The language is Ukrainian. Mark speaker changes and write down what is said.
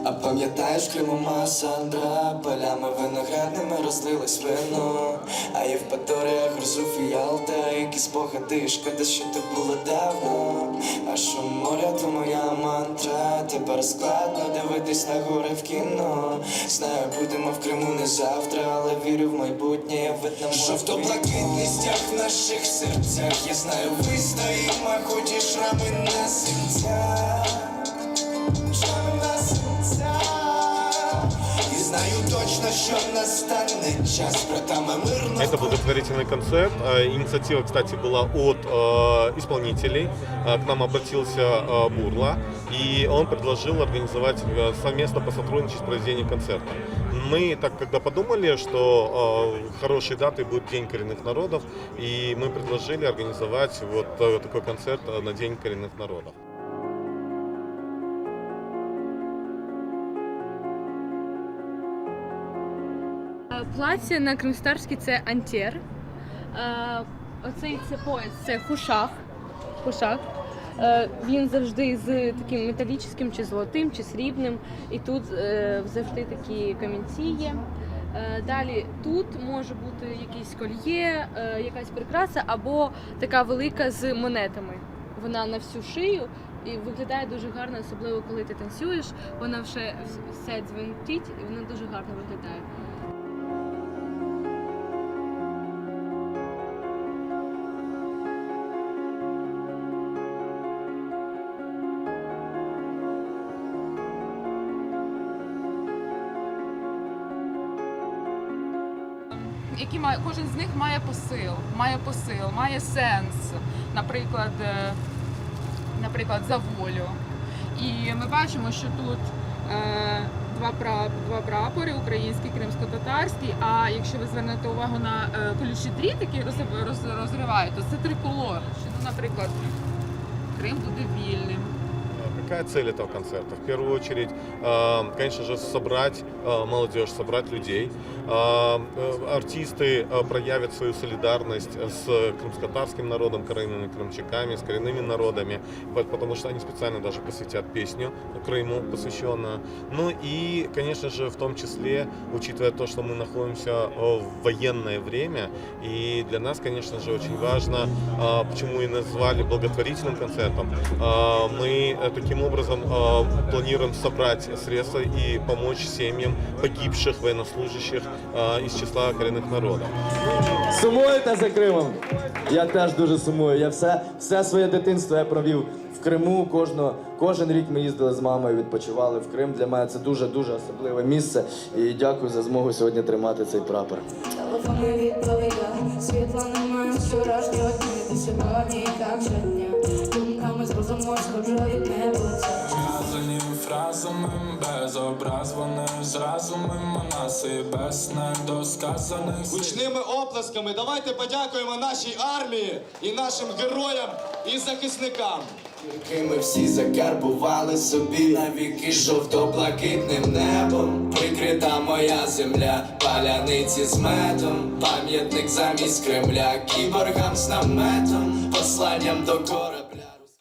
Speaker 1: А пам'ятаєш, в Криму Масандра, полями виноградними розлилось вино. А Євпаторія, Гурзуф і Ялта, які спогади, шкода, що то було давно. А шум моря то моя мантра, тепер складно дивитись на гори в кіно. Знаю, будемо в Криму не завтра, але вірю в майбутнє, я видно жовто-блакитний стяг в наших серцях. Я знаю, вистоїмо, хоч і шрами на серцях. Шрами на серцях. І знаю точно, що настане час, братами мирно.
Speaker 2: Это благотворительный концерт. Инициатива, кстати, была от исполнителей. К нам обратился Бурла, и он предложил организовать совместно посотрудничать с проведением концерта. Мы так когда подумали, что хорошей датой будет День коренных народов, и мы предложили организовать вот такой концерт на День коренных народов.
Speaker 3: Плаття на кримськотатарській – це антєр. Оцей це пояс – це хушах. Він завжди з таким металічним, чи золотим, чи срібним. І тут завжди такі камінці є. Далі тут може бути якийсь кольє, якась прикраса або така велика з монетами. Вона на всю шию і виглядає дуже гарно, особливо коли ти танцюєш. Вона все дзвенчить і вона дуже гарно виглядає.
Speaker 4: Кожен з них має посил, має сенс, наприклад, за волю. І ми бачимо, що тут два прапори, український, кримсько-татарський, а якщо ви звернете увагу на колючий дріт, який розривають, то це триколор, що, наприклад, Крим буде вільним.
Speaker 2: Какая цель этого концерта? В первую очередь, конечно же, собрать молодежь, собрать людей. Артисты проявят свою солидарность с крымскотатарским народом, коренными крымчаками, с коренными народами, потому что они специально даже посвятят песню Крыму, посвященную. Ну и, конечно же, в том числе, учитывая то, что мы находимся в военное время, и для нас, конечно же, очень важно, почему и назвали благотворительным концертом, мы таким образом планируем собрать средства и помочь семьям погибших военнослужащих из числа коренных народов.
Speaker 5: Сумуєте за Кримом? Я теж дуже сумую. Я все своє дитинство я провів в Криму. Кожен рік ми їздили з мамою, відпочивали в Крим. Для мене це дуже-дуже особливе місце. І дякую за змогу сьогодні тримати цей прапор.
Speaker 6: Телефон відповідає, світла немає вчорашнього дня, ти сьогодні як щодня. Думками з розумом сходжу від небуття.
Speaker 7: Зв'язані фразами без образ, вони зразу мимо нас і без недосказаних.
Speaker 5: Гучними оплесками давайте подякуємо нашій армії і нашим героям і захисникам.
Speaker 1: Ми всі закарбували собі навіки жовто-блакитним небом. Прикрита моя земля, паляниці з медом, пам'ятник замість Кремля, кіборгам з наметом, посланням до гори.